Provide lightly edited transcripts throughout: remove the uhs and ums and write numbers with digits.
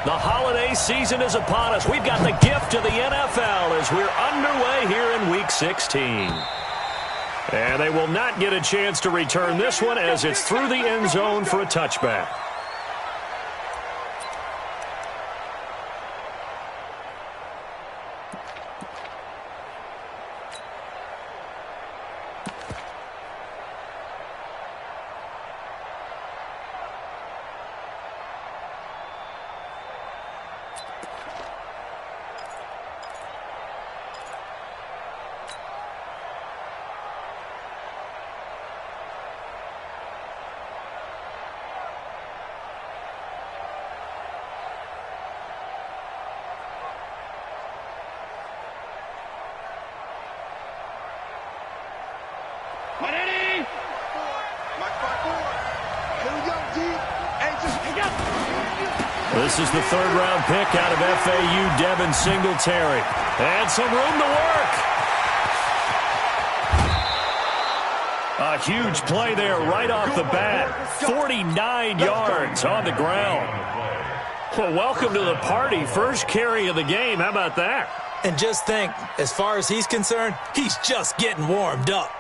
The holiday season is upon us. We've got the gift of the NFL as we're underway here in Week 16. And they will not get a chance to return this one as it's through the end zone for a touchback. This is the third-round pick out of FAU, Devin Singletary. And some room to work. A huge play there right off the bat. 49 yards on the ground. Well, welcome to the party. First carry of the game. How about that? And just think, as far as he's concerned, he's just getting warmed up.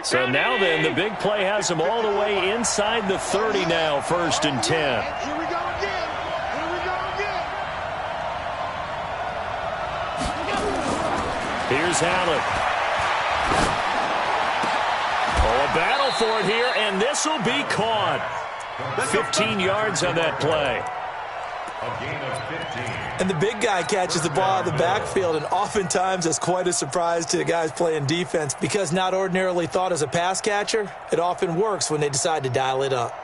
So now then, the big play has him all the way inside the 30 now, 1st and 10. Here we go again. Here we go again. Here's Allen. Oh, a battle for it here, and this will be caught. 15 yards on that play. A gain of 15. And the big guy catches the ball out of the backfield, and oftentimes that's quite a surprise to the guys playing defense because not ordinarily thought as a pass catcher, it often works when they decide to dial it up.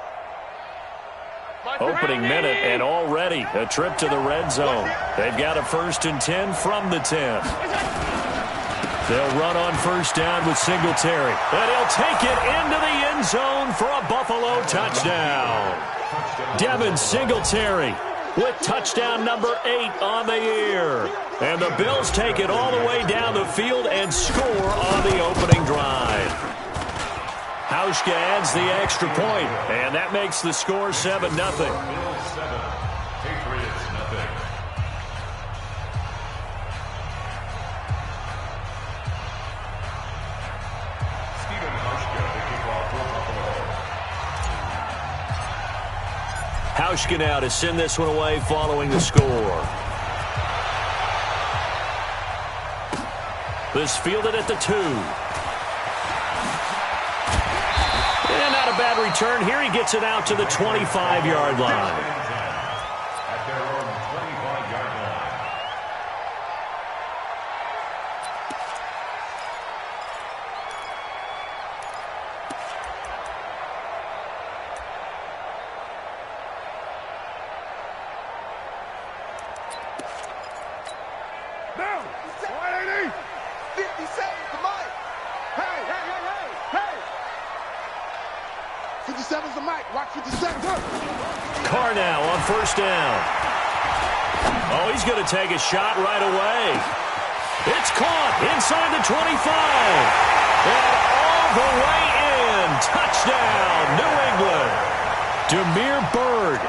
Opening minute, and already a trip to the red zone. They've got a 1st and 10 from the 10. They'll run on 1st down with Singletary. And he'll take it into the end zone for a Buffalo touchdown. Devin Singletary with touchdown number 8 on the year. And the Bills take it all the way down the field and score on the opening drive. Hauschka adds the extra point, and that makes the score 7-0. Bills 7, Patriots nothing. Stephen Hauschka to kick off for Buffalo. Hauschka now to send this one away following the score. This fielded at the 2. And not a bad return here. He gets it out to the 25-yard line. At their own 25-yard line. Now, 180. 50 seconds to Mike. Hey, hey, hey, hey, hey. 57's the mic. Watch 57. Carr now on 1st down. Oh, he's going to take a shot right away. It's caught inside the 25. And all the way in. Touchdown, New England. Damiere Byrd,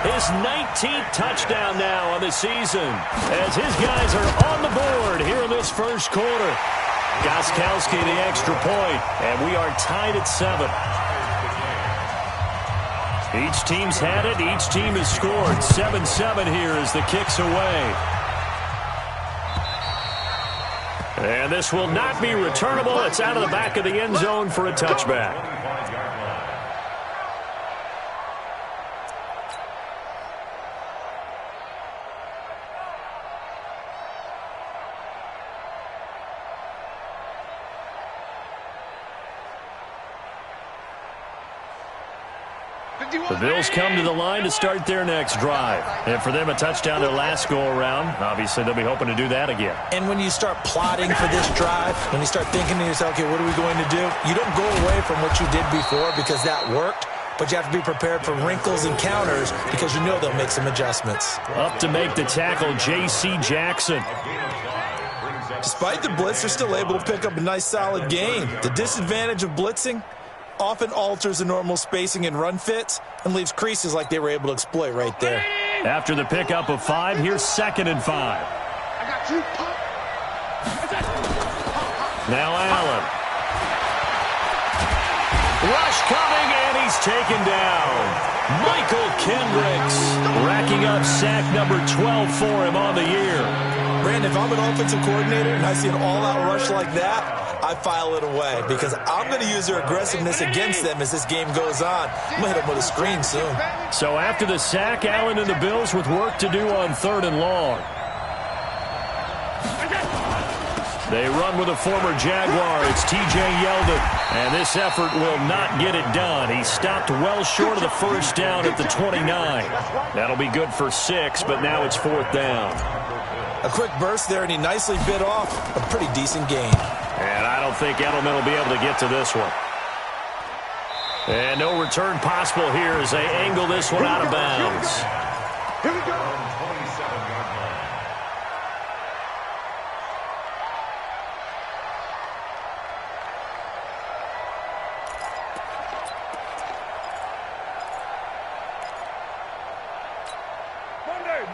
his 19th touchdown now on the season as his guys are on the board here in this first quarter. Gostkowski the extra point, and we are tied at 7. Each team's had it. Each team has scored. 7-7 here as the kick's away. And this will not be returnable. It's out of the back of the end zone for a touchback. The Bills come to the line to start their next drive. And for them, a touchdown their last go-around. Obviously, they'll be hoping to do that again. And when you start plotting for this drive, when you start thinking to yourself, okay, what are we going to do? You don't go away from what you did before because that worked, but you have to be prepared for wrinkles and counters because you know they'll make some adjustments. Up to make the tackle, J.C. Jackson. Despite the blitz, they're still able to pick up a nice solid gain. The disadvantage of blitzing, often alters the normal spacing and run fits and leaves creases like they were able to exploit right there. After the pickup of 5, here's 2nd and 5. I got you. Now Allen. Rush coming, and he's taken down. Michael Kendricks racking up sack number 12 for him on the year. Brandon, if I'm an offensive coordinator and I see an all-out rush like that, I file it away because I'm going to use their aggressiveness against them as this game goes on. I'm going to hit them with a screen soon. So after the sack, Allen and the Bills with work to do on 3rd and long. They run with a former Jaguar. It's T.J. Yeldon. And this effort will not get it done. He stopped well short of the first down at the 29. That'll be good for 6, but now it's 4th down. A quick burst there, and he nicely bit off a pretty decent gain. And I don't think Edelman will be able to get to this one. And no return possible here as they angle this one out of bounds. Here we go.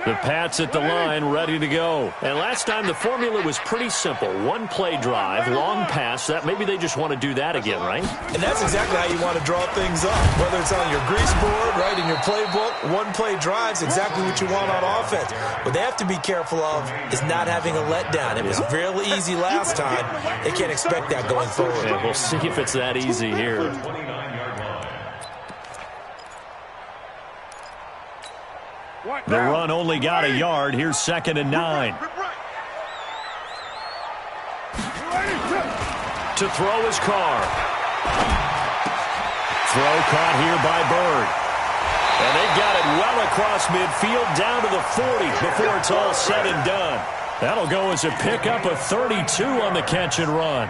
The Pats at the line, ready to go. And last time the formula was pretty simple. One play drive, long pass. That maybe they just want to do that again, right? And that's exactly how you want to draw things up. Whether it's on your grease board, right, in your playbook, one play drive's exactly what you want on offense. What they have to be careful of is not having a letdown. It was real easy last time. They can't expect that going forward. And we'll see if it's that easy here. The run only got a yard. Here's 2nd and 9. To throw his Carr. Throw caught here by Bird. And they got it well across midfield down to the 40 before it's all said and done. That'll go as a pickup of 32 on the catch and run.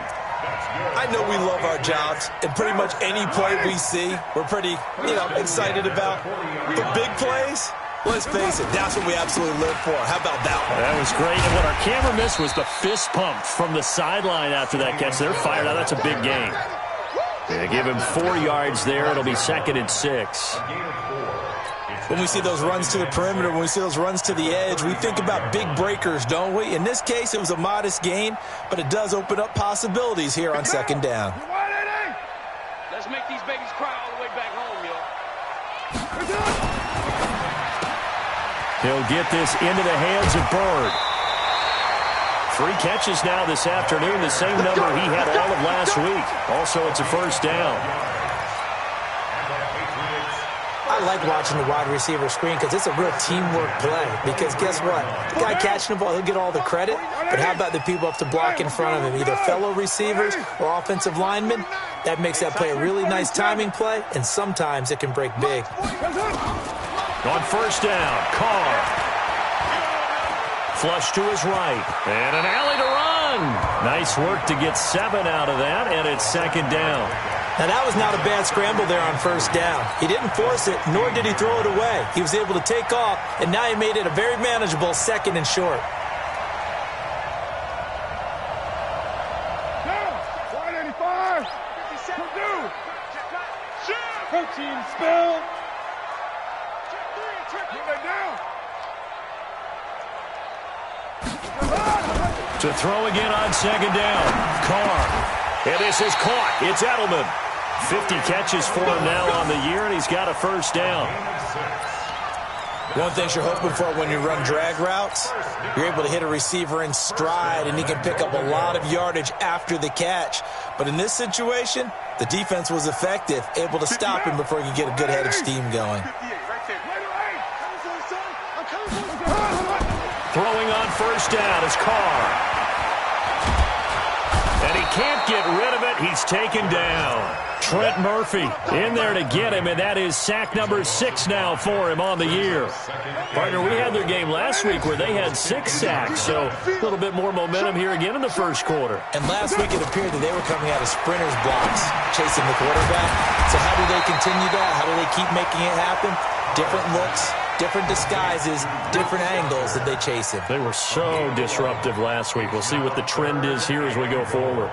I know we love our jobs, and pretty much any play we see, we're pretty, excited about. The big plays, let's face it, that's what we absolutely live for. How about that one? That was great. And what our camera missed was the fist pump from the sideline after that catch. They're fired out. That's a big gain. They give him 4 yards there. It'll be 2nd and 6. When we see those runs to the perimeter, when we see those runs to the edge, we think about big breakers, don't we? In this case, it was a modest gain, but it does open up possibilities here on 2nd down. Let's make these babies cry all the way back home, yo. He'll get this into the hands of Bird. 3 catches now this afternoon, the same number he had all of last week. Also, it's a 1st down. I like watching the wide receiver screen because it's a real teamwork play. Because guess what? The guy catching the ball, he'll get all the credit. But how about the people up to block in front of him, either fellow receivers or offensive linemen? That makes that play a really nice timing play, and sometimes it can break big. On 1st down, Carr. Flush to his right. And an alley to run. Nice work to get 7 out of that, and it's 2nd down. Now, that was not a bad scramble there on 1st down. He didn't force it, nor did he throw it away. He was able to take off, and now he made it a very manageable 2nd and short. 185. 13 spill. To throw again on 2nd down. Carr. And this is caught. It's Edelman. 50 catches for him now on the year, and he's got a 1st down. One thing you're hoping for when you run drag routes, you're able to hit a receiver in stride, and he can pick up a lot of yardage after the catch. But in this situation, the defense was effective, able to stop him before he could get a good head of steam going. Throwing on 1st down is Carr. And he can't get rid of it. He's taken down. Trent Murphy in there to get him, and that is sack number 6 now for him on the year. Partner, we had their game last week where they had 6 sacks, so a little bit more momentum here again in the 1st quarter. And last week it appeared that they were coming out of sprinters blocks, chasing the quarterback. So how do they continue that? How do they keep making it happen? Different looks, different disguises, different angles that they chase him. They were so disruptive last week. We'll see what the trend is here as we go forward.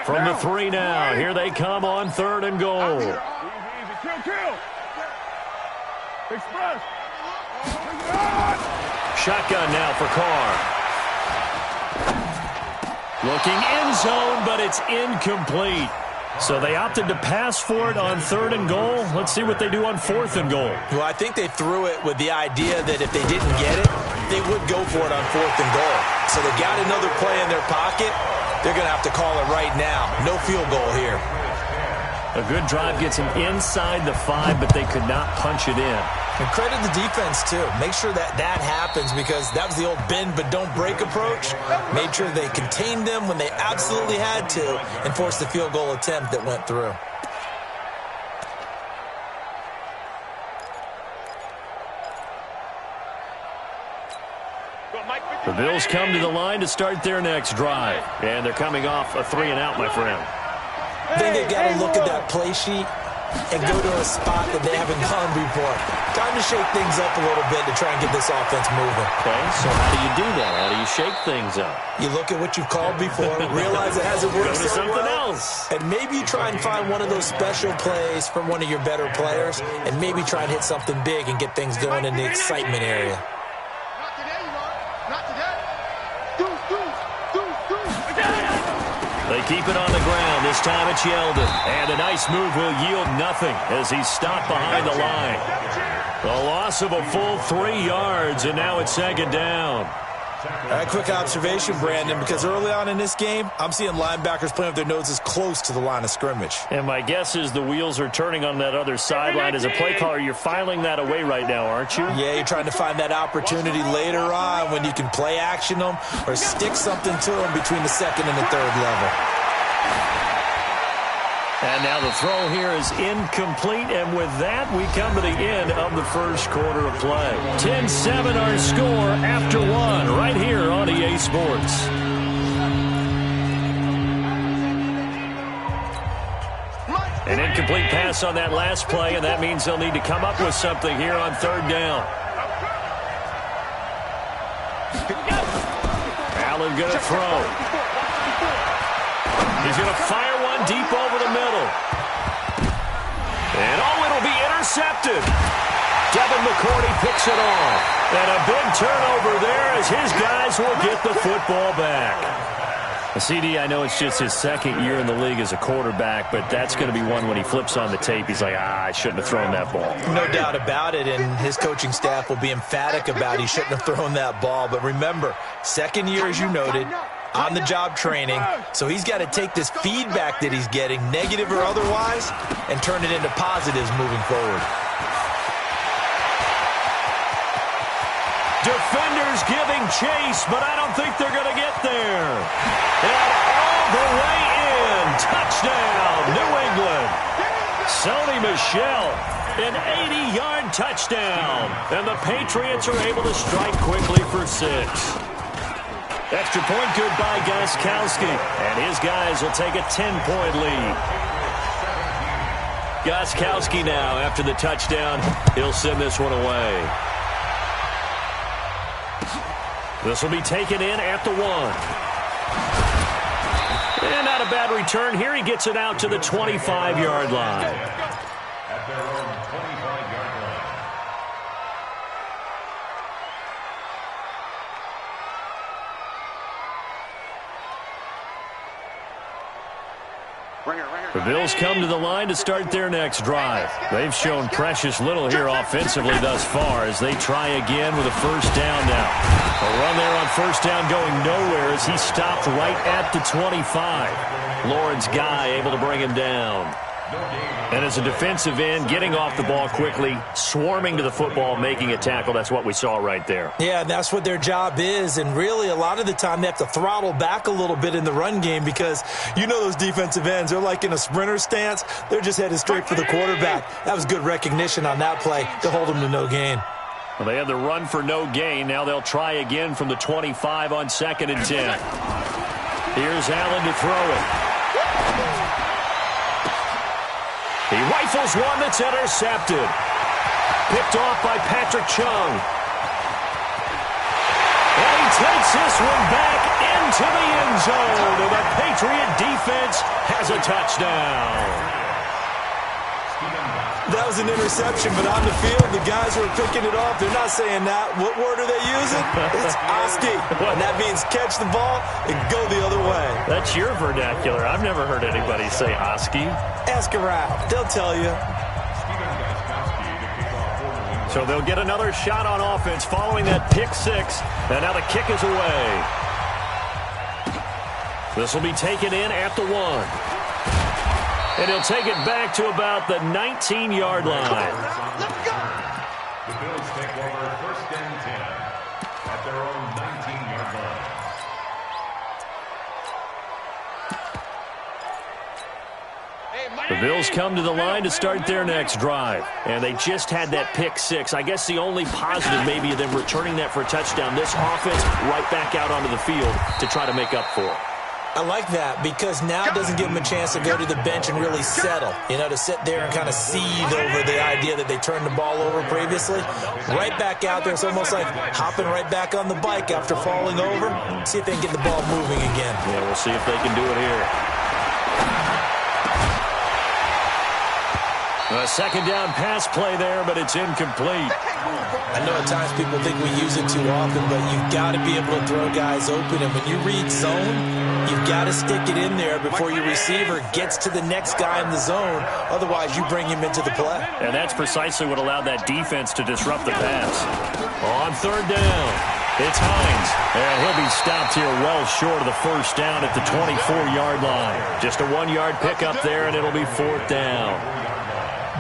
From the 3 now, here they come on 3rd and goal. Easy, kill. Express. Shotgun now for Carr. Looking end zone, but it's incomplete. So they opted to pass for it on 3rd and goal. Let's see what they do on 4th and goal. Well, I think they threw it with the idea that if they didn't get it, they would go for it on 4th and goal. So they got another play in their pocket. They're going to have to call it right now. No field goal here. A good drive gets them inside the 5, but they could not punch it in. And credit the defense, too. Make sure that happens because that was the old bend but don't break approach. Made sure they contained them when they absolutely had to and forced the field goal attempt that went through. The Bills come to the line to start their next drive. And they're coming off a 3-and-out, my friend. I think they've got to look at that play sheet and go to a spot that they haven't gone before. Time to shake things up a little bit to try and get this offense moving. Okay, so how do you do that? How do you shake things up? You look at what you've called before, realize it hasn't worked Go to so something well, else. and maybe you try and find one of those special plays from one of your better players, and maybe try and hit something big and get things going in the excitement area. Not today, you know. Not today. Deuce. They keep it on the ground. This time it's Yeldon. And a nice move will yield nothing as he's stopped behind the line. The loss of a full 3 yards, and now it's 2nd down. A quick observation, Brandon, because early on in this game, I'm seeing linebackers playing with their noses close to the line of scrimmage. And my guess is the wheels are turning on that other sideline. As a play caller, you're filing that away right now, aren't you? Yeah, you're trying to find that opportunity later on when you can play action them or stick something to them between the 2nd and the 3rd level. And now the throw here is incomplete, and with that, we come to the end of the first quarter of play. 10-7 our score after 1 right here on EA Sports. An incomplete pass on that last play, and that means they'll need to come up with something here on 3rd down. Allen going to throw. He's going to fire one deep over the middle. And it'll be intercepted. Devin McCourty picks it off. And a big turnover there as his guys will get the football back. CD, I know it's just his 2nd year in the league as a quarterback, but that's going to be one when he flips on the tape. He's like, I shouldn't have thrown that ball. No doubt about it, and his coaching staff will be emphatic about he shouldn't have thrown that ball. But remember, 2nd year, as you noted, on-the-job training, so he's got to take this feedback that he's getting, negative or otherwise, and turn it into positives moving forward. Defenders giving chase, but I don't think they're going to get there. And all the way in. Touchdown, New England. Sony Michel, an 80-yard touchdown. And the Patriots are able to strike quickly for 6. Extra point good by Gostkowski. And his guys will take a 10-point lead. Gostkowski now, after the touchdown, he'll send this one away. This will be taken in at the 1. And not a bad return here. He gets it out to the 25-yard line. At their own 25-yard line. The Bills come to the line to start their next drive. They've shown precious little here offensively thus far as they try again with a 1st down now. A run there on 1st down going nowhere as he stopped right at the 25. Lawrence Guy able to bring him down. And as a defensive end, getting off the ball quickly, swarming to the football, making a tackle, that's what we saw right there. Yeah, and that's what their job is, and really a lot of the time they have to throttle back a little bit in the run game because you know those defensive ends, they're like in a sprinter stance. They're just headed straight for the quarterback. That was good recognition on that play to hold them to no gain. Well, they had the run for no gain. Now they'll try again from the 25 on 2nd and 10. Here's Allen to throw it. He rifles one that's intercepted. Picked off by Patrick Chung. And he takes this one back into the end zone. And the Patriot defense defense has a touchdown. That was an interception, but on the field, the guys who are picking it off, they're not saying that. What word are they using? It's Oski, and that means catch the ball and go the other way. That's your vernacular. I've never heard anybody say Oski. Ask around. They'll tell you. So they'll get another shot on offense following that pick six, and now the kick is away. This will be taken in at the 1. And he'll take it back to about the 19-yard line. The Bills take over 1st and 10 at their own 19-yard line. The Bills come to the line to start their next drive. And they just had that pick six. I guess the only positive maybe of them returning that for a touchdown. This offense right back out onto the field to try to make up for it. I like that because now it doesn't give them a chance to go to the bench and really settle, to sit there and kind of seethe over the idea that they turned the ball over previously. Right back out there. It's almost like hopping right back on the bike after falling over. See if they can get the ball moving again. Yeah, we'll see if they can do it here. A second down pass play there, but it's incomplete. I know at times people think we use it too often, but you've got to be able to throw guys open. And when you read zone, you've got to stick it in there before your receiver gets to the next guy in the zone. Otherwise, you bring him into the play. And that's precisely what allowed that defense to disrupt the pass. On 3rd down, it's Hines. And he'll be stopped here well short of the 1st down at the 24-yard line. Just a 1-yard pickup there, and it'll be 4th down.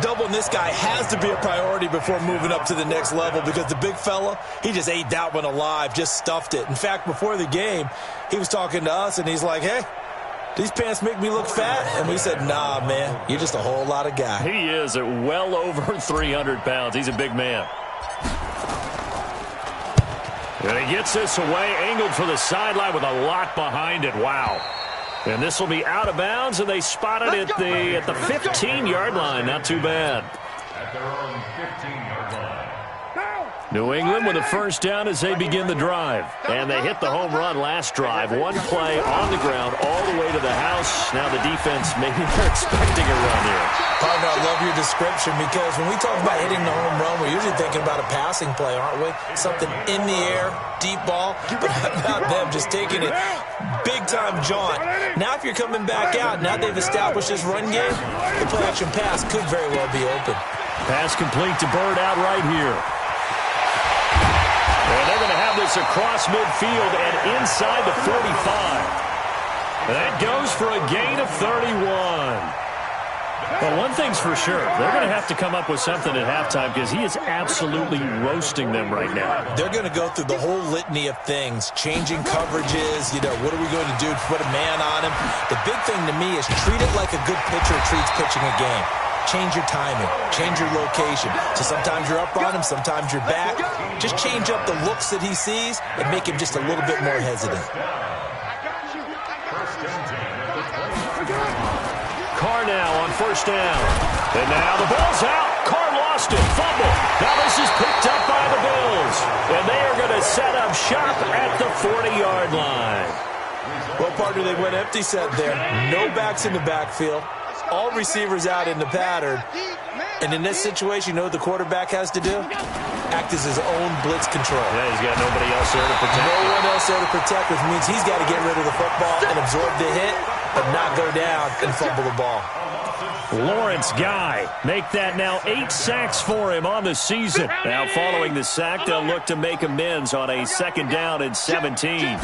Doubling this guy has to be a priority before moving up to the next level because the big fella, he just ate that one alive, just stuffed it. In fact, before the game, he was talking to us, and he's like, hey, these pants make me look fat. And we said, nah, man, you're just a whole lot of guy. He is at well over 300 pounds. He's a big man. And he gets this away, angled for the sideline with a lot behind it. Wow. And this will be out of bounds, and they spot it at the 15-yard line. Not too bad. At their own 15-yard line. New England with a 1st down as they begin the drive. And they hit the home run last drive. One play on the ground all the way to the house. Now the defense, maybe they're expecting a run here. Partner, I love your description because when we talk about hitting the home run, we're usually thinking about a passing play, aren't we? Something in the air, deep ball. But how about them just taking it big-time jaunt? Now if you're coming back out, now they've established this run game, the play-action pass could very well be open. Pass complete to Bird out right here. And they're going to have this across midfield and inside the 45. And that goes for a gain of 31. Well, one thing's for sure. They're going to have to come up with something at halftime because he is absolutely roasting them right now. They're going to go through the whole litany of things, changing coverages, what are we going to do to put a man on him? The big thing to me is treat it like a good pitcher treats pitching a game. Change your timing. Change your location. So sometimes you're up on him, sometimes you're back. Just change up the looks that he sees and make him just a little bit more hesitant. Carr now on 1st down. And now the ball's out. Carr lost it. Fumble. Now this is picked up by the Bills. And they are going to set up shop at the 40-yard line. Well, partner, they went empty set there. No backs in the backfield. All receivers out in the pattern. And in this situation, what the quarterback has to do? Act as his own blitz control. Yeah, he's got nobody else there to protect. No one else there to protect, which means he's got to get rid of the football and absorb the hit, but not go down and fumble the ball. Lawrence Guy, make that now 8 sacks for him on the season. Now following the sack, they'll look to make amends on a 2nd down and 17.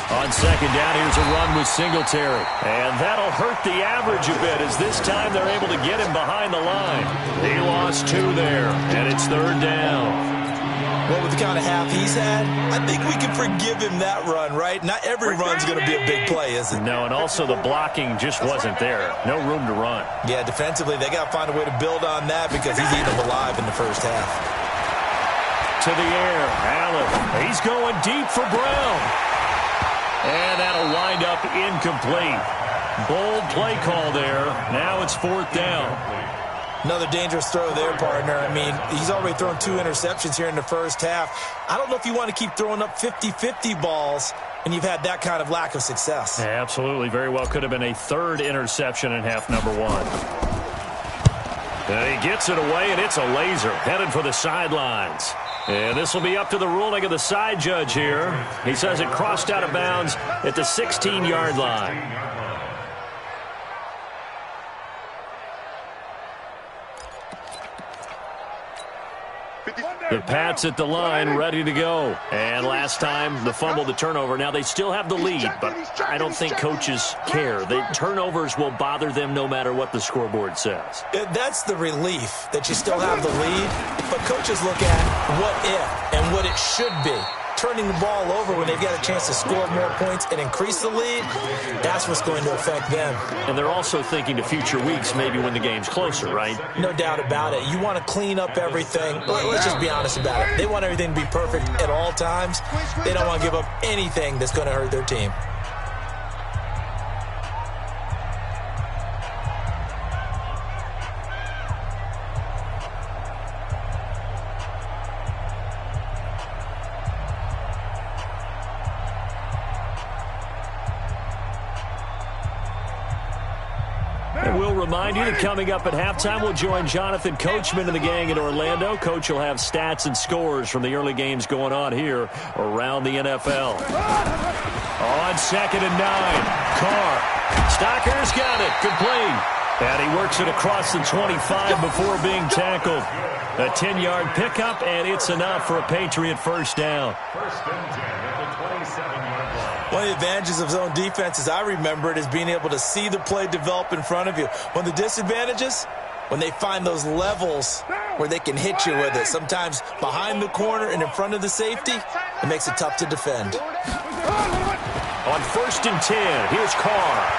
On 2nd down, here's a run with Singletary. And that'll hurt the average a bit as this time they're able to get him behind the line. He lost 2 there, and it's 3rd down. Well, with the kind of half he's had, I think we can forgive him that run, right? Not every run's going to be a big play, is it? No, and also the blocking just wasn't there. No room to run. Yeah, defensively, they got to find a way to build on that because he's eating them alive in the 1st half. To the air, Allen. He's going deep for Brown. And that'll wind up incomplete. Bold play call there. Now it's 4th down. Another dangerous throw there, partner. I mean, he's already thrown 2 interceptions here in the 1st half. I don't know if you want to keep throwing up 50-50 balls when you've had that kind of lack of success. Yeah, absolutely. Very well could have been a third interception in half number one. And he gets it away, and it's a laser headed for the sidelines. And this will be up to the ruling of the side judge here. He says it crossed out of bounds at the 16-yard line. The Pats at the line, ready to go. And last time, the fumble, the turnover. Now, they still have the lead, but I don't think coaches care. The turnovers will bother them no matter what the scoreboard says. That's the relief, that you still have the lead. But coaches look at what if and what it should be. Turning the ball over when they've got a chance to score more points and increase the lead, that's what's going to affect them. And they're also thinking to future weeks, maybe when the game's closer, right? No doubt about it. You want to clean up everything. Let's just be honest about it. They want everything to be perfect at all times. They don't want to give up anything that's going to hurt their team. Remind you that coming up at halftime, we'll join Jonathan Coachman and the gang in Orlando. Coach will have stats and scores from the early games going on here around the NFL. On 2nd and 9, Carr. Stocker's got it, complete. And he works it across the 25 before being tackled. A 10-yard pickup, and it's enough for a Patriot first down. First and 10 at the 27-yard line. One of the advantages of zone defense, as I remember it, is being able to see the play develop in front of you. One of the disadvantages, when they find those levels where they can hit you with it, sometimes behind the corner and in front of the safety, it makes it tough to defend. On 1st and 10, here's Carr.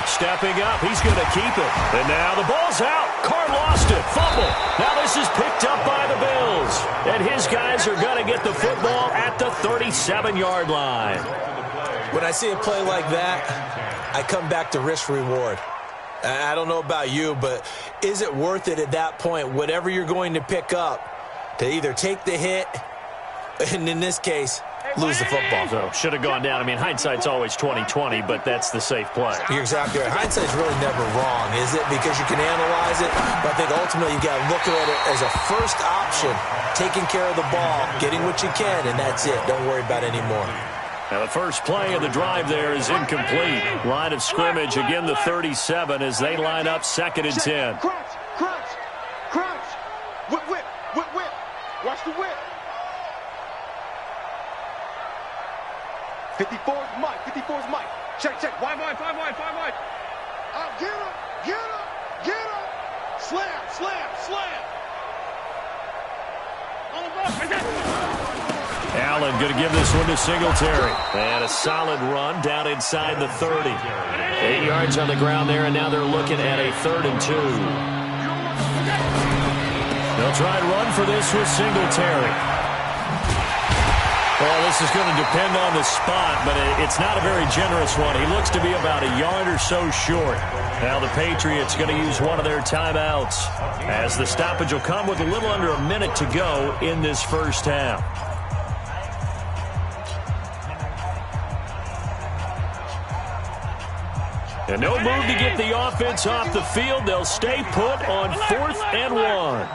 Stepping up, he's going to keep it. And now the ball's out. Carr lost it. Fumble. Now this is picked up by the Bills. And his guys are going to get the football at the 37-yard line. When I see a play like that, I come back to risk-reward. I don't know about you, but is it worth it at that point, whatever you're going to pick up, to either take the hit, and in this case, lose the football? So, should have gone down. I mean, hindsight's always 20/20, but that's the safe play. You're exactly right. Hindsight's really never wrong, is it? Because you can analyze it, but I think ultimately you got to look at it as a first option, taking care of the ball, getting what you can, and that's it. Don't worry about it anymore. Now, the first play of the drive there is incomplete. Line of scrimmage, again, the 37 as they line up 2nd and 10. Crouch, crouch, crouch. Whip, whip, whip, whip. Watch the whip. 54's Mike, 54's Mike. Check, check. Wide. Out, get him, get him, get him. Slam. On the ball. Allen going to give this one to Singletary. And a solid run down inside the 30. 8 yards on the ground there, and now they're looking at a 3rd and 2. They'll try and run for this with Singletary. Well, this is going to depend on the spot, but it's not a very generous one. He looks to be about a yard or so short. Now the Patriots going to use one of their timeouts, as the stoppage will come with a little under a minute to go in this first half. And no move to get the offense off the field. They'll stay put on 4th and 1.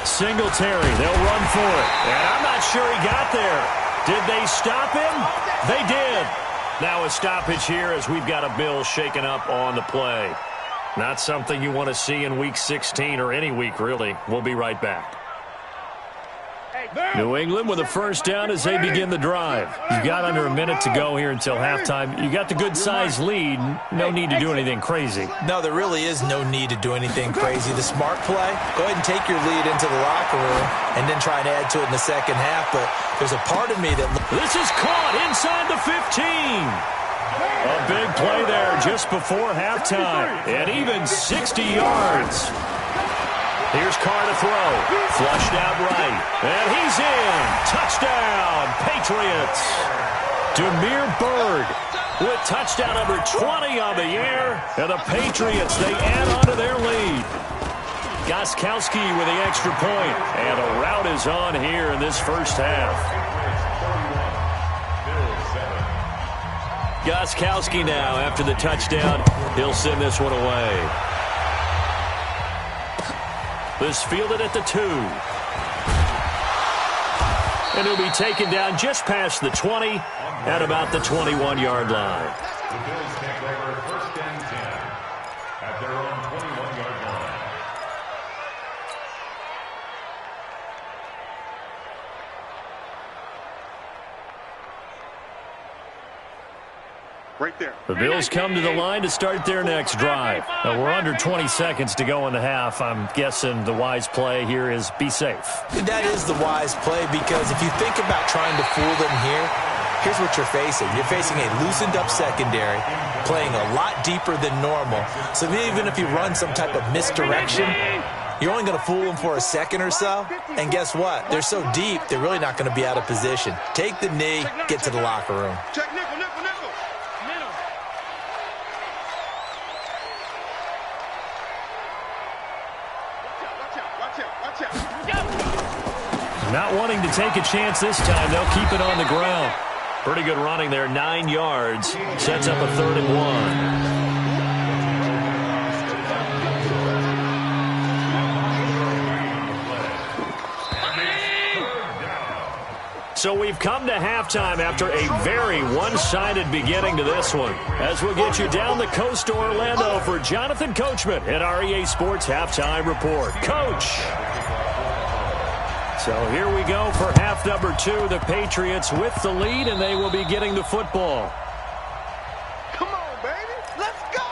Singletary, they'll run for it. And I'm not sure he got there. Did they stop him? They did. Now a stoppage here as we've got a Bill shaken up on the play. Not something you want to see in Week 16 or any week, really. We'll be right back. New England with a first down as they begin the drive. You've got under a minute to go here until halftime. You got the good-sized lead. No need to do anything crazy. No, there really is no need to do anything crazy. The smart play, go ahead and take your lead into the locker room and then try and add to it in the second half. But there's a part of me that... This is caught inside the 15. A big play there just before halftime. And even 60 yards. Here's Carr to throw. Flushed out right. And he's in. Touchdown, Patriots. Demir Bird with touchdown number 20 on the year. And the Patriots, they add on to their lead. Gostkowski with the extra point. And a rout is on here in this first half. Gostkowski now after the touchdown. He'll send this one away. This fielded at the 2. And he'll be taken down just past the 20 at about the 21-yard line. The Bills take over 1st and 10 at their own 21-yard line. Right there. The Bills come to the line to start their next drive. Now, we're under 20 seconds to go in the half. I'm guessing the wise play here is be safe. That is the wise play, because if you think about trying to fool them here, here's what you're facing. You're facing a loosened up secondary, playing a lot deeper than normal. So even if you run some type of misdirection, you're only going to fool them for a second or so. And guess what? They're so deep, they're really not going to be out of position. Take the knee, get to the locker room. Check nickel, nickel, nickel. Not wanting to take a chance this time. They'll keep it on the ground. Pretty good running there, 9 yards. Sets up a 3rd and 1. So we've come to halftime after a very one-sided beginning to this one. As we'll get you down the coast to Orlando for Jonathan Coachman at REA Sports Halftime Report. Coach! So here we go for half number 2. The Patriots with the lead, and they will be getting the football. Come on, baby. Let's go.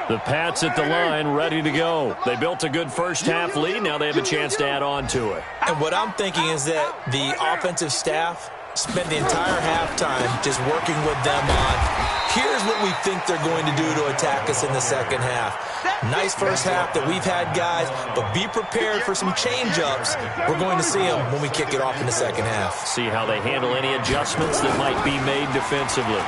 The Pats at the line, ready to go. They built a good first half lead. Now they have a chance to add on to it. And what I'm thinking is that the offensive staff spent the entire halftime just working with them on, here's what we think they're going to do to attack us in the second half. Nice first half that we've had, guys, but be prepared for some change-ups. We're going to see them when we kick it off in the second half. See how they handle any adjustments that might be made defensively.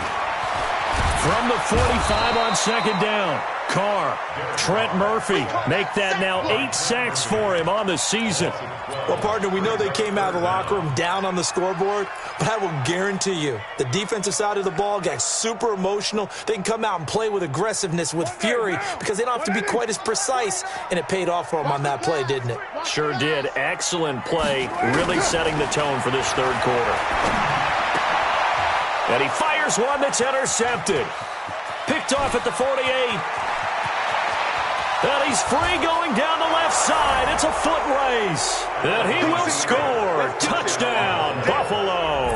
From the 45 on second down, Carr, Trent Murphy, make that now 8 sacks for him on the season. Well, partner, we know they came out of the locker room down on the scoreboard, but I will guarantee you the defensive side of the ball got super emotional. They can come out and play with aggressiveness, with fury, because they don't have to be quite as precise, and it paid off for them on that play, didn't it? Sure did. Excellent play, really setting the tone for this third quarter. And he fires one that's intercepted. Picked off at the 48. And he's free going down the left side. It's a foot race. And he will score. Touchdown, Buffalo.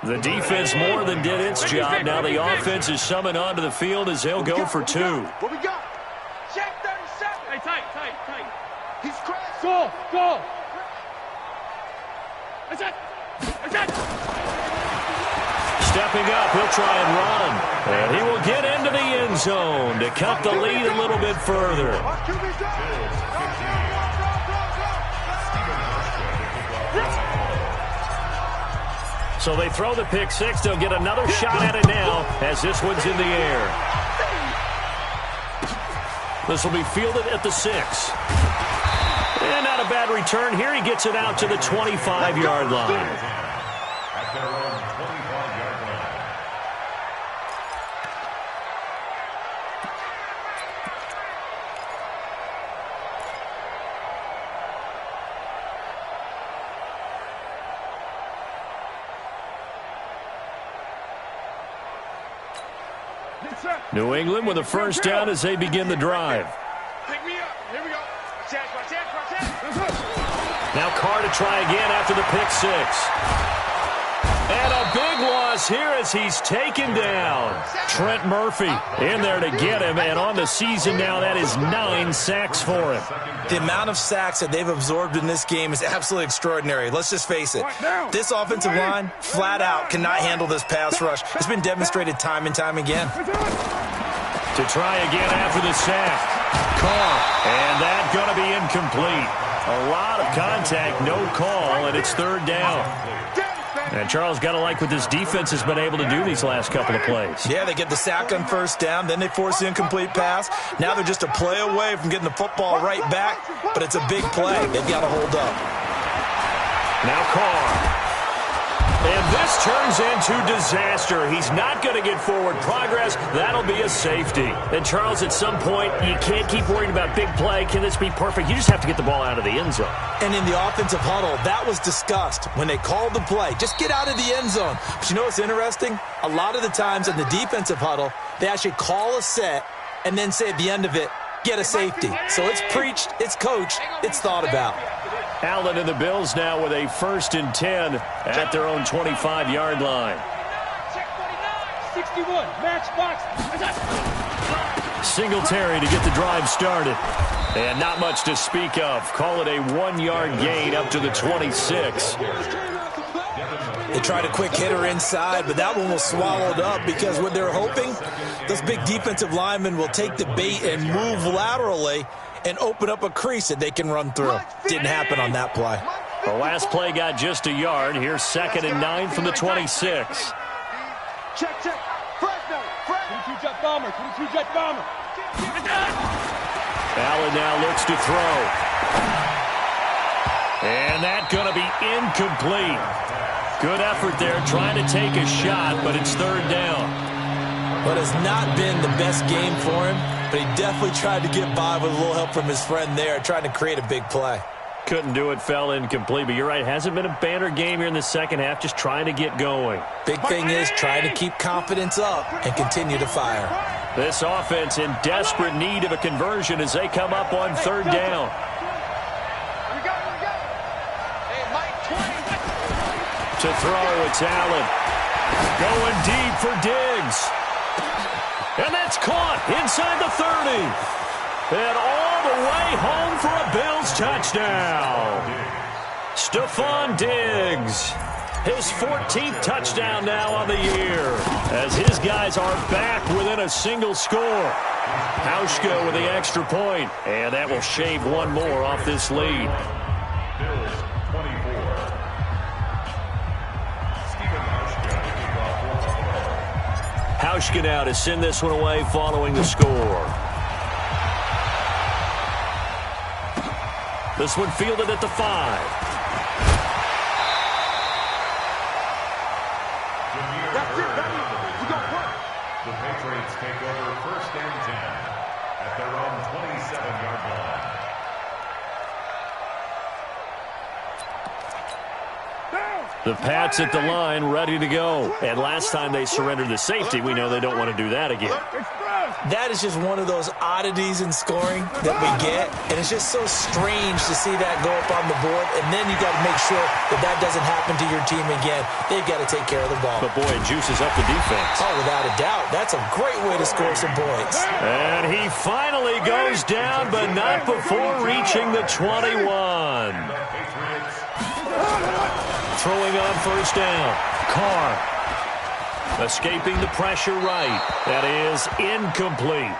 The defense more than did its job. Now the offense is summoned onto the field as they'll go for 2. What we got? Check 37. Hey, tight. He's crazy. Go. That's it. Stepping up, he'll try and run. And he will get into the end zone to cut the lead a little bit further. So they throw the pick 6. They'll get another shot at it now as this one's in the air. This will be fielded at the 6. And not a bad return here. He gets it out to the 25-yard line. At their own 25-yard line. New England with a first down as they begin the drive. Pick me up. Here we go. Watch out. Now Carr to try again after the pick 6. And a big loss here as he's taken down. Trent Murphy in there to get him, and on the season now, that is 9 sacks for him. The amount of sacks that they've absorbed in this game is absolutely extraordinary. Let's just face it. This offensive line, flat out, cannot handle this pass rush. It's been demonstrated time and time again. To try again after the sack. Carr, and that's going to be incomplete. A lot of contact, no call, and it's 3rd down. And Charles, got to like what this defense has been able to do these last couple of plays. Yeah, they get the sack on 1st down, then they force the incomplete pass. Now they're just a play away from getting the football right back, but it's a big play. They've got to hold up. Now Carr. And this turns into disaster. He's not going to get forward progress. That'll be a safety. And Charles, at some point, you can't keep worrying about big play. Can this be perfect? You just have to get the ball out of the end zone. And in the offensive huddle, that was discussed when they called the play. Just get out of the end zone. But you know what's interesting? A lot of the times in the defensive huddle, they actually call a set and then say at the end of it, get a safety. So it's preached, it's coached, it's thought about. Allen and the Bills now with a 1st and 10 at their own 25-yard line. 61, match box. Singletary to get the drive started. And not much to speak of. Call it a 1-yard gain up to the 26. They tried a quick hitter inside, but that one was swallowed up because what they're hoping, those big defensive linemen will take the bait and move laterally and open up a crease that they can run through. Didn't happen on that play. The last play got just a yard. Here's 2nd and 9 from the 26. Check. Fresno. 22 jet bomber. 22 jet bomber. Allen now looks to throw. And that's going to be incomplete. Good effort there trying to take a shot, but it's 3rd down. But it's not been the best game for him, but he definitely tried to get by with a little help from his friend there, trying to create a big play. Couldn't do it, fell incomplete, but you're right, hasn't been a banner game here in the second half, just trying to get going. Big thing is trying to keep confidence up and continue to fire. This offense in desperate need of a conversion as they come up on 3rd down. To throw, it's Allen. Going deep for Diggs. And that's caught inside the 30. And all the way home for a Bills touchdown. Stephon Diggs. His 14th touchdown now on the year. As his guys are back within a single score. Hauschka with the extra point. And that will shave one more off this lead. Bills 24. Hauschka now to send this one away following the score. This one fielded at the 5. That's it, baby. You got work. The Patriots take over 1st and 10 at their own 27-yard line. The Pats at the line, ready to go. And last time they surrendered the safety, we know they don't want to do that again. That is just one of those oddities in scoring that we get, and it's just so strange to see that go up on the board, and then you got to make sure that that doesn't happen to your team again. They've got to take care of the ball. But boy, it juices up the defense. Oh, without a doubt. That's a great way to score some points. And he finally goes down, but not before reaching the 21. Throwing on 1st down. Carr. Escaping the pressure right. That is incomplete.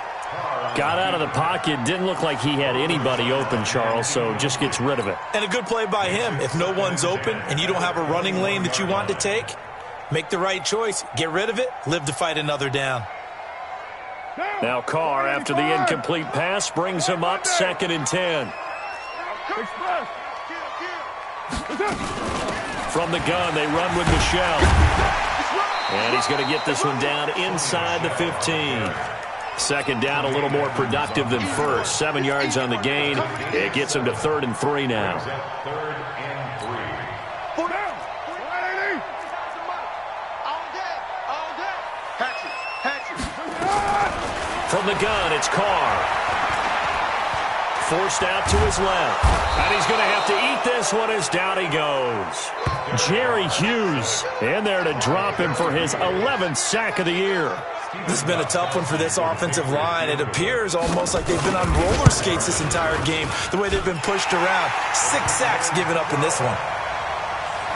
Got out of the pocket. Didn't look like he had anybody open, Charles, so just gets rid of it. And a good play by him. If no one's open and you don't have a running lane that you want to take, make the right choice. Get rid of it. Live to fight another down. Now Carr, after the incomplete pass, brings him up 2nd and 10. From the gun, they run with Michel. And he's going to get this one down inside the 15. 2nd down, a little more productive than 1st. 7 yards on the gain. It gets him to 3rd and 3 now. 3rd and 3. From the gun, it's Carr. forced out to his left. And he's going to have to eat this one as down he goes. Jerry Hughes in there to drop him for his 11th sack of the year. This has been a tough one for this offensive line. It appears almost like they've been on roller skates this entire game, the way they've been pushed around. 6 sacks given up in this one.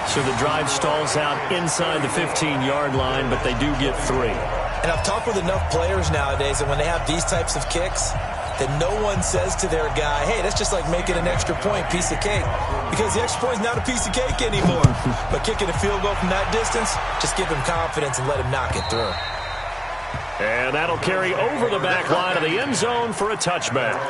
So the drive stalls out inside the 15-yard line, but they do get 3. And I've talked with enough players nowadays that when they have these types of kicks, that no one says to their guy, hey, that's just like making an extra point, piece of cake. Because the extra point is not a piece of cake anymore. But kicking a field goal from that distance, just give him confidence and let him knock it through. And that'll carry over the back line of the end zone for a touchback.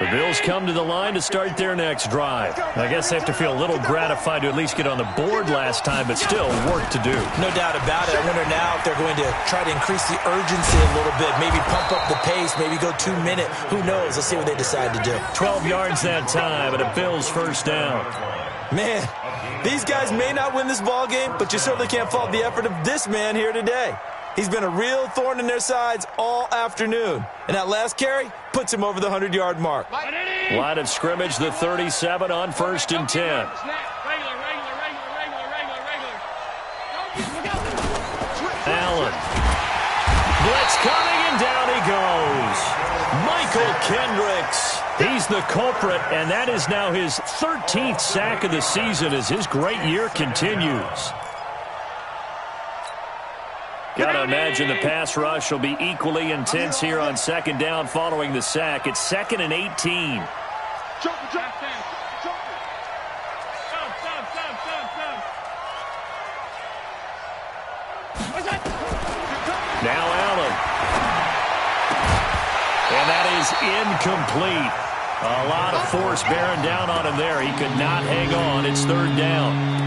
The Bills come to the line to start their next drive. I guess they have to feel a little gratified to at least get on the board last time, but still work to do. No doubt about it. I wonder now if they're going to try to increase the urgency a little bit, maybe pump up the pace, maybe go 2-minute. Who knows? Let's see what they decide to do. 12 yards that time, and a Bills first down. Man, these guys may not win this ball game, but you certainly can't fault the effort of this man here today. He's been a real thorn in their sides all afternoon. And that last carry puts him over the 100-yard mark. Line of scrimmage, the 37 on 1st and 10. Allen. Blitz coming, and down he goes. Michael Kendricks. He's the culprit, and that is now his 13th sack of the season as his great year continues. Got to imagine the pass rush will be equally intense here on 2nd down following the sack. It's 2nd and 18. Now Allen. And that is incomplete. A lot of force bearing down on him there. He could not hang on. It's 3rd down.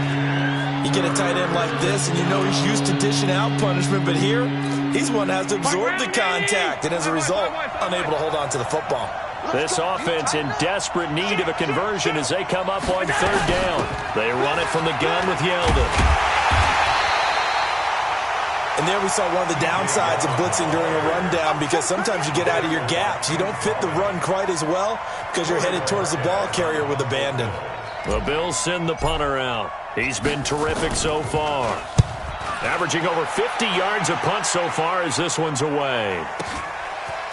You get a tight end like this, and you know he's used to dishing out punishment, but here, he's one that has to absorb the contact, and as a result, unable to hold on to the football. This offense in desperate need of a conversion as they come up on 3rd down. They run it from the gun with Yeldon. And there we saw one of the downsides of blitzing during a rundown, because sometimes you get out of your gaps. You don't fit the run quite as well because you're headed towards the ball carrier with abandon. The Bills send the punter out. He's been terrific so far. Averaging over 50 yards a punt so far as this one's away.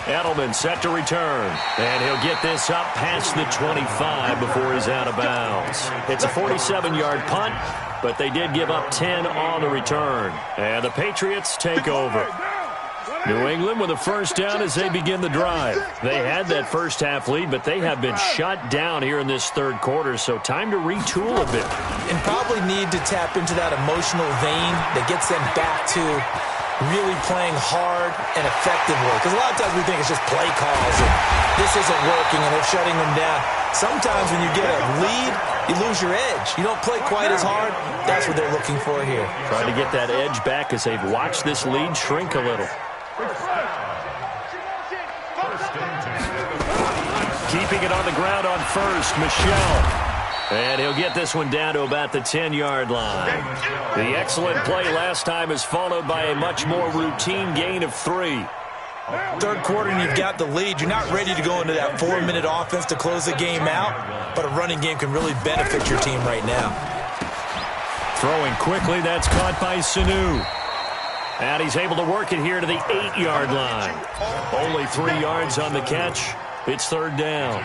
Edelman set to return. And he'll get this up past the 25 before he's out of bounds. It's a 47-yard punt, but they did give up 10 on the return. And the Patriots take over. New England with a first down as they begin the drive. They had that first half lead, but they have been shut down here in this 3rd quarter, so time to retool a bit. And probably need to tap into that emotional vein that gets them back to really playing hard and effectively. Because a lot of times we think it's just play calls and this isn't working and they're shutting them down. Sometimes when you get a lead, you lose your edge. You don't play quite as hard. That's what they're looking for here. Trying to get that edge back as they've watched this lead shrink a little. Keeping it on the ground on 1st, Michel. And he'll get this one down to about the 10-yard line. The excellent play last time is followed by a much more routine gain of 3. 3rd quarter and you've got the lead. You're not ready to go into that 4-minute offense to close the game out, but a running game can really benefit your team right now. Throwing quickly, that's caught by Sanu. And he's able to work it here to the 8-yard line. Only 3 yards on the catch. It's 3rd down.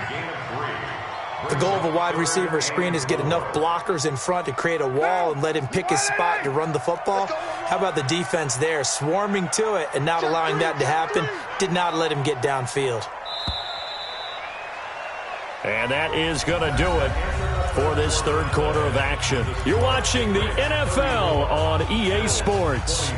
The goal of a wide receiver screen is get enough blockers in front to create a wall and let him pick his spot to run the football. How about the defense there, swarming to it and not allowing that to happen? Did not let him get downfield. And that is going to do it for this 3rd quarter of action. You're watching the NFL on EA Sports.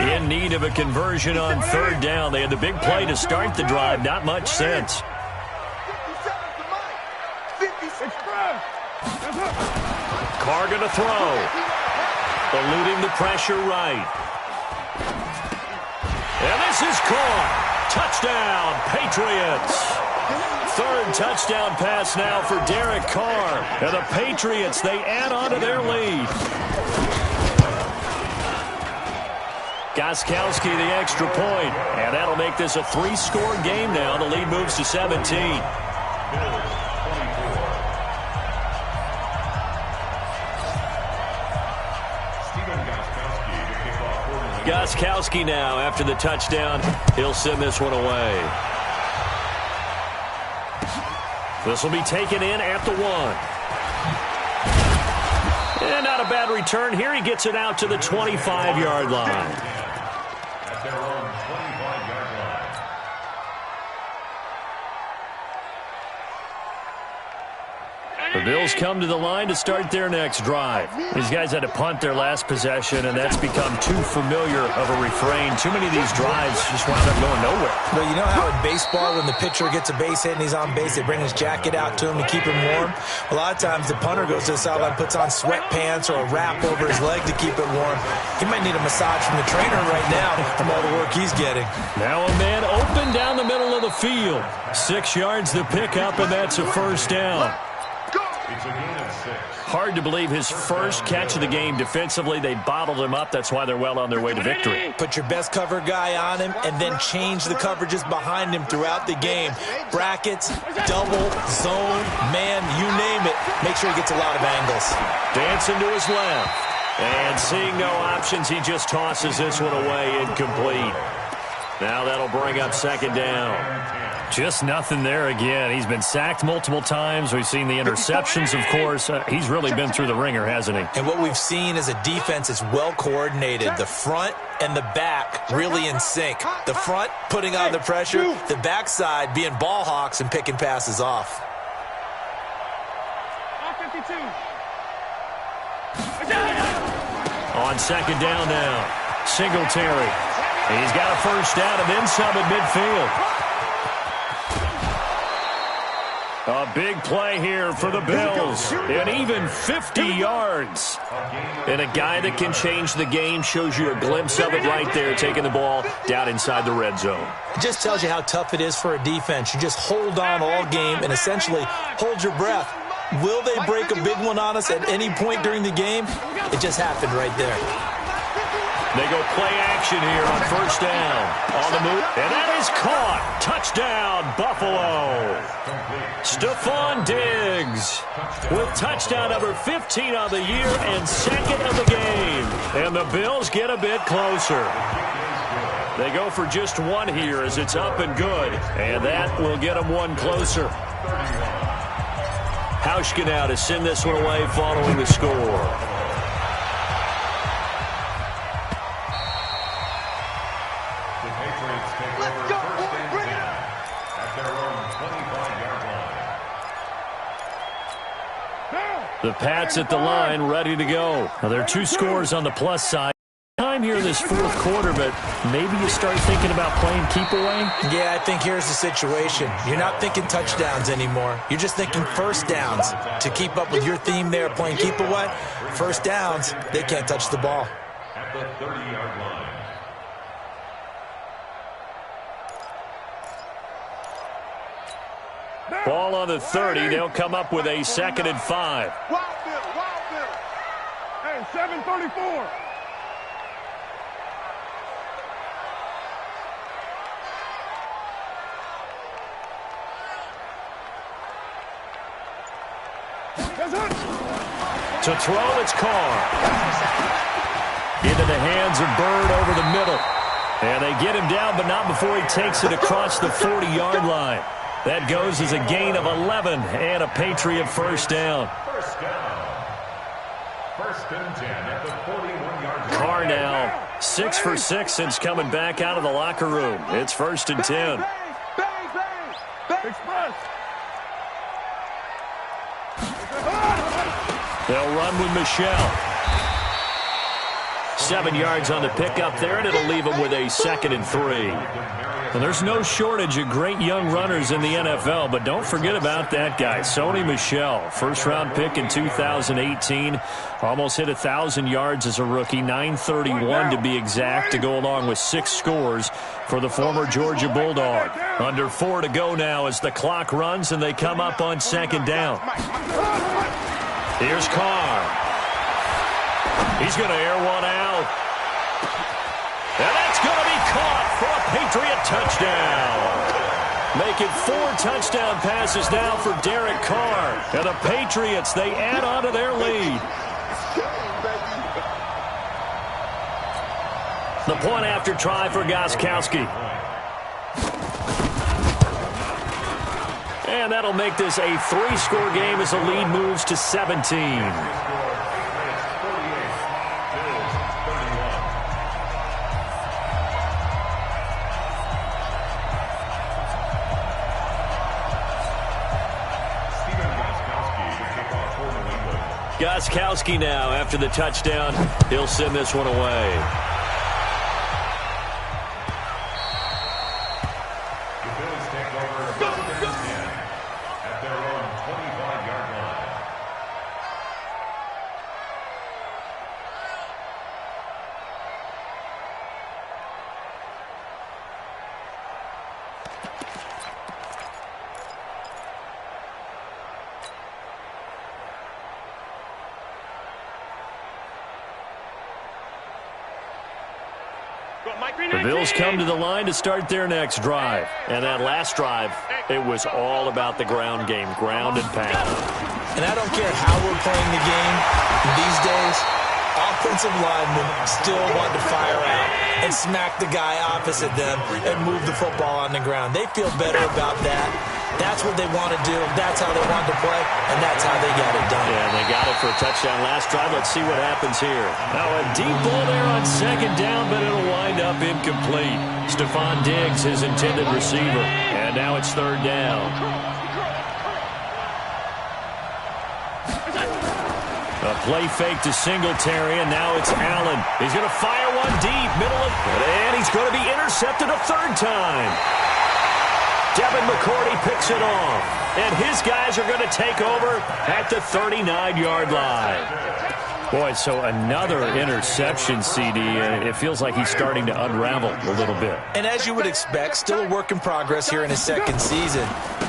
In need of a conversion on third down. They had the big play to start the drive. Not much since. Carr going to throw. Eluding the pressure right. And this is caught. Touchdown, Patriots. Third touchdown pass now for Derek Carr. And the Patriots, they add on to their lead. Gostkowski the extra point. And that'll make this a 3-score game now. The lead moves to 17. Gostkowski now after the touchdown. He'll send this one away. This will be taken in at the 1. And not a bad return here. He gets it out to the 25-yard line. At their own 25-yard line. The Bills come to the line to start their next drive. These guys had to punt their last possession, and that's become too familiar of a refrain. Too many of these drives just wound up going nowhere. But you know how in baseball, when the pitcher gets a base hit and he's on base, they bring his jacket out to him to keep him warm? A lot of times the punter goes to the sideline, puts on sweatpants or a wrap over his leg to keep it warm. He might need a massage from the trainer right now from all the work he's getting. Now a man open down the middle of the field. 6 yards to pick up, and that's a first down. It's a gain of 6. Hard to believe his first catch of the game defensively. They bottled him up. That's why they're well on their way to victory. Put your best cover guy on him and then change the coverages behind him throughout the game. Brackets, double, zone, man, you name it. Make sure he gets a lot of angles. Dancing to his left. And seeing no options, he just tosses this one away incomplete. Now that'll bring up second down. Just nothing there again. He's been sacked multiple times. We've seen the interceptions, of course. He's really been through the ringer, hasn't he? And what we've seen is a defense that's well coordinated. The front and the back really in sync. The front putting on the pressure. The backside being ball hawks and picking passes off. On second down now, Singletary. He's got a first down and then some at midfield. A big play here for the Bills. And even 50 yards. And a guy that can change the game shows you a glimpse of it right there, taking the ball down inside the red zone. It just tells you how tough it is for a defense. You just hold on all game and essentially hold your breath. Will they break a big one on us at any point during the game? It just happened right there. They go play action here on first down. On the move, and that is caught. Touchdown, Buffalo. Stephon Diggs with touchdown number 15 of the year and second of the game. And the Bills get a bit closer. They go for just one here as it's up and good. And that will get them one closer. Hauschka now to send this one away following the score. The Pats at the line, ready to go. Now, there are 2 scores on the plus side. Time here in this fourth quarter, but maybe you start thinking about playing keep away? Yeah, I think here's the situation. You're not thinking touchdowns anymore. You're just thinking first downs. To keep up with your theme there, playing keep away, first downs, they can't touch the ball. At the 30-yard line. Ball on the 30. They'll come up with a second and 5. Wild Bill. Hey, 734. To throw, it's Carr. Into the hands of Bird over the middle. And they get him down, but not before he takes it across the 40-yard line. That goes as a gain of 11 and a Patriot first down. First down. First and 10 at the 41-yard line. Carr now 6 for 6 since coming back out of the locker room. It's first and 10. Express. They'll run with Michelle. 7 yards on the pickup there, and it'll leave them with a 2nd and 3. And there's no shortage of great young runners in the NFL, but don't forget about that guy, Sony Michel. First-round pick in 2018. Almost hit 1,000 yards as a rookie, 931 to be exact, to go along with 6 scores for the former Georgia Bulldog. Under 4 to go now as the clock runs, and they come up on 2nd down. Here's Carr. He's going to air one out. And that's going to be caught for a Patriot touchdown. Making 4 touchdown passes now for Derek Carr. And the Patriots, they add on to their lead. The point after try for Gostkowski. And that'll make this a 3-score game as the lead moves to 17. Gostkowski now after the touchdown. He'll send this one away. The Bills take over first and 10 at their own 25-yard line. The Bills come to the line to start their next drive. And that last drive, it was all about the ground game, ground and pound. And I don't care how we're playing the game these days, offensive linemen still want to fire out and smack the guy opposite them and move the football on the ground. They feel better about that. That's what they want to do. That's how they want to play, and that's how they got it done. Yeah, and they got it for a touchdown last drive. Let's see what happens here. Now a deep ball there on 2nd down, but it'll wind up incomplete. Stephon Diggs, his intended receiver. And now it's 3rd down. A play fake to Singletary, and now it's Allen. He's going to fire one deep, middle of, and he's going to be intercepted a 3rd time. Devin McCourty picks it off, and his guys are going to take over at the 39-yard line. Boy, so another interception, CD. It feels like he's starting to unravel a little bit. And as you would expect, still a work in progress here in his 2nd season.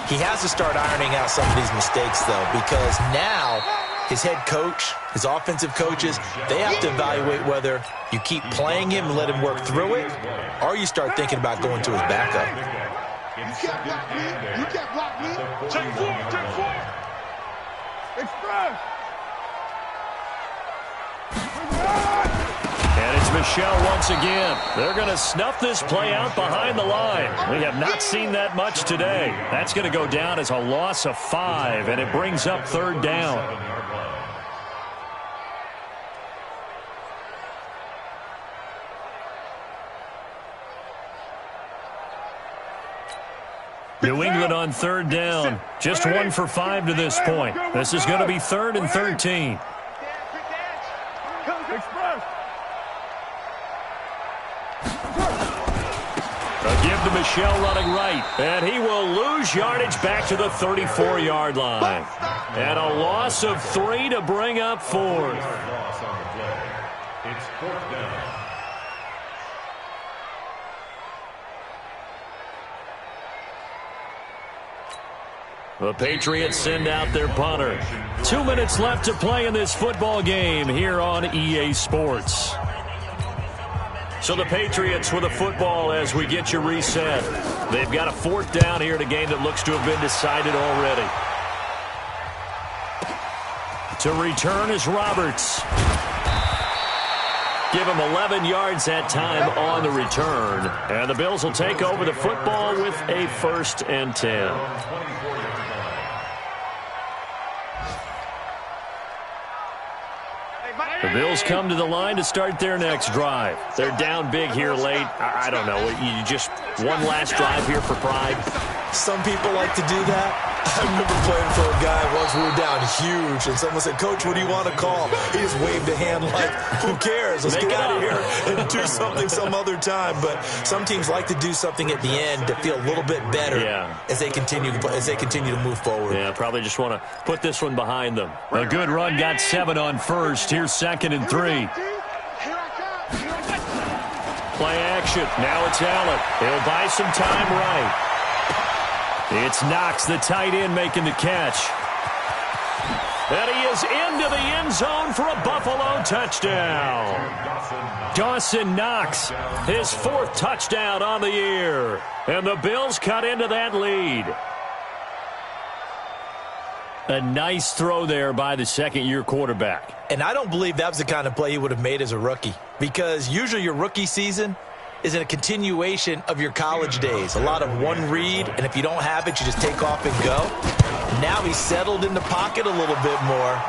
He has to start ironing out some of these mistakes, though, because now his head coach, his offensive coaches, they have to evaluate whether you keep playing him and let him work through it, or you start thinking about going to his backup. You can't block me. You can't block me. Take 4. Take 4. Express. And it's Michel once again. They're going to snuff this play out behind the line. We have not seen that much today. That's going to go down as a loss of 5, and it brings up 3rd down. New England on 3rd down. Just 1 for 5 to this point. This is going to be 3rd and 13. A give to Michel running right. And he will lose yardage back to the 34-yard line. And a loss of 3 to bring up 4th. It's 4th down. The Patriots send out their punter. 2 minutes left to play in this football game here on EA Sports. So the Patriots with a football as we get you reset. They've got a 4th down here in a game that looks to have been decided already. To return is Roberts. Give him 11 yards that time on the return. And the Bills will take over the football with a 1st and 10. The Bills come to the line to start their next drive. They're down big here late. I don't know. You just one last drive here for pride. Some people like to do that. I remember playing for a guy once. We were down huge, and someone said, "Coach, what do you want to call?" He just waved a hand like, "Who cares? Let's get out of here and do something some other time." But some teams like to do something at the end to feel a little bit better as they continue to move forward. Yeah, probably just want to put this one behind them. A good run got 7 on first. Here's 2nd and 3. Play action. Now it's Allen. He'll buy some time right. It's Knox, the tight end, making the catch. And he is into the end zone for a Buffalo touchdown. Dawson Knox, his 4th touchdown on the year. And the Bills cut into that lead. A nice throw there by the second-year quarterback. And I don't believe that was the kind of play he would have made as a rookie, because usually your rookie season is a continuation of your college days. A lot of one read, and if you don't have it, you just take off and go. Now he's settled in the pocket a little bit more,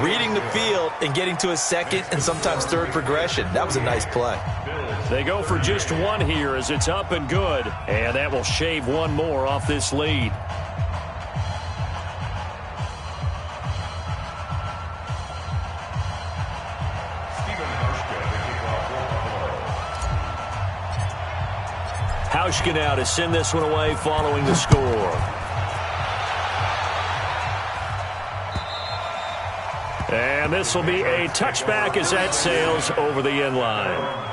reading the field and getting to his second and sometimes third progression. That was a nice play. They go for just 1 here as it's up and good, and that will shave 1 more off this lead. Hauschka now to send this one away following the score. And this will be a touchback as that sails over the end line.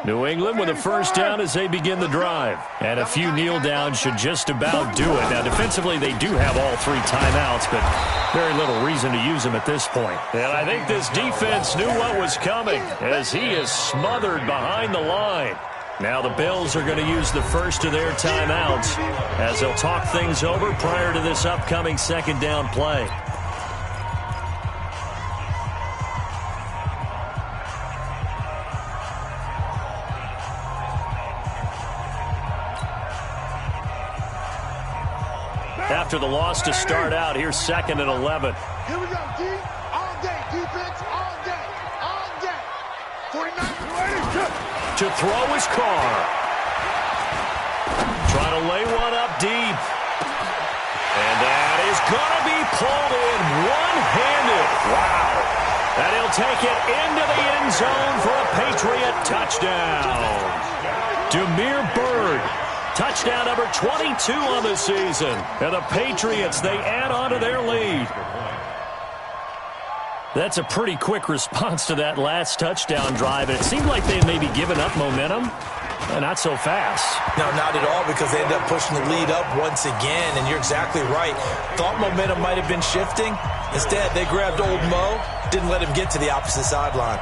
New England with a first down as they begin the drive. And a few kneel downs should just about do it. Now, defensively, they do have all 3 timeouts, but very little reason to use them at this point. And I think this defense knew what was coming as he is smothered behind the line. Now the Bills are going to use the first of their timeouts as they'll talk things over prior to this upcoming second down play. After the loss to start out, here's 2nd and 11. Here we go, D. All day. Defense, all day. All day. 49, 20. To throw his Carr. Trying to lay one up deep. And that is going to be pulled in one-handed. Wow. And he'll take it into the end zone for a Patriot touchdown. Damiere Byrd. Touchdown number 22 on the season. And the Patriots, they add on to their lead. That's a pretty quick response to that last touchdown drive. And it seemed like they may be giving up momentum. Not so fast. No, not at all, because they ended up pushing the lead up once again. And you're exactly right. Thought momentum might have been shifting. Instead, they grabbed old Mo, didn't let him get to the opposite sideline.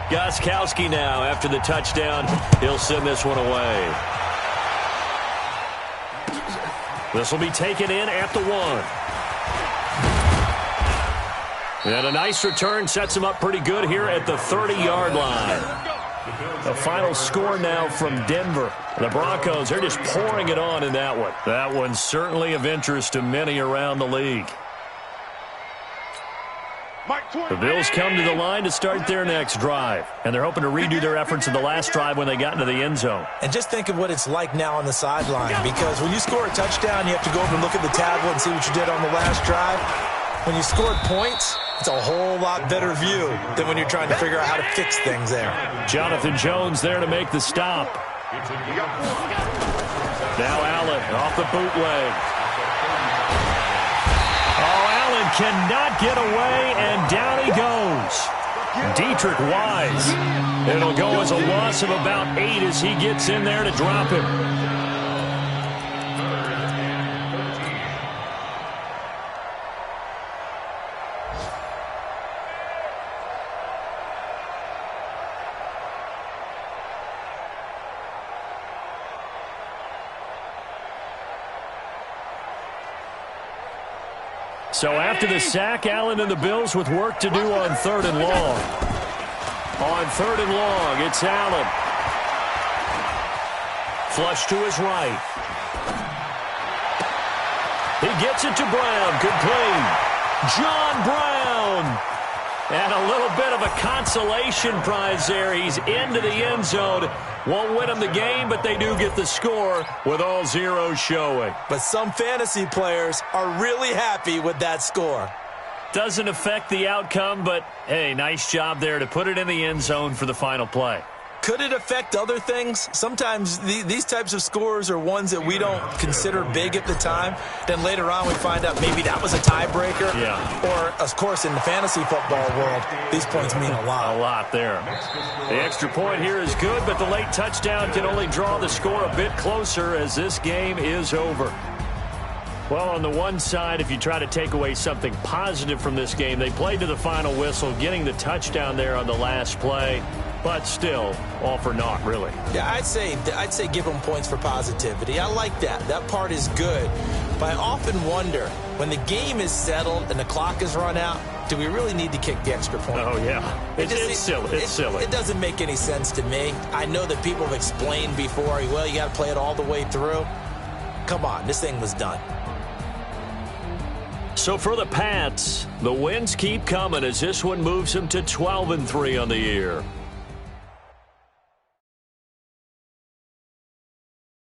Gostkowski now, after the touchdown, he'll send this one away. This will be taken in at the 1. And a nice return sets him up pretty good here at the 30-yard line. The final score now from Denver. The Broncos, they're just pouring it on in that one. That one's certainly of interest to many around the league. The Bills come to the line to start their next drive, and they're hoping to redo their efforts in the last drive when they got into the end zone. And just think of what it's like now on the sideline, because when you score a touchdown, you have to go over and look at the tablet and see what you did on the last drive. When you scored points, it's a whole lot better view than when you're trying to figure out how to fix things there. Jonathan Jones there to make the stop. Now Allen off the bootleg. Oh, Allen cannot get away, and down he goes. Dietrich Wise. It'll go as a loss of about 8 as he gets in there to drop him. So after the sack, Allen and the Bills with work to do on 3rd and long. On 3rd and long, it's Allen. Flush to his right. He gets it to Brown. Good play. John Brown. And a little bit of a consolation prize there. He's into the end zone. Won't win them the game, but they do get the score with all zeros showing. But some fantasy players are really happy with that score. Doesn't affect the outcome, but, hey, nice job there to put it in the end zone for the final play. Could it affect other things? Sometimes these types of scores are ones that we don't consider big at the time. Then later on we find out maybe that was a tiebreaker. Yeah. Or, of course, in the fantasy football world, these points mean a lot. A lot there. The extra point here is good, but the late touchdown can only draw the score a bit closer as this game is over. Well, on the one side, if you try to take away something positive from this game, they played to the final whistle, getting the touchdown there on the last play. But still, all for naught, really. Yeah, I'd say give them points for positivity. I like that. That part is good. But I often wonder, when the game is settled and the clock is run out, do we really need to kick the extra point? Oh, yeah. It's silly. It's silly. It doesn't make any sense to me. I know that people have explained before, well, you got to play it all the way through. Come on, this thing was done. So for the Pats, the wins keep coming as this one moves them to 12-3 on the year.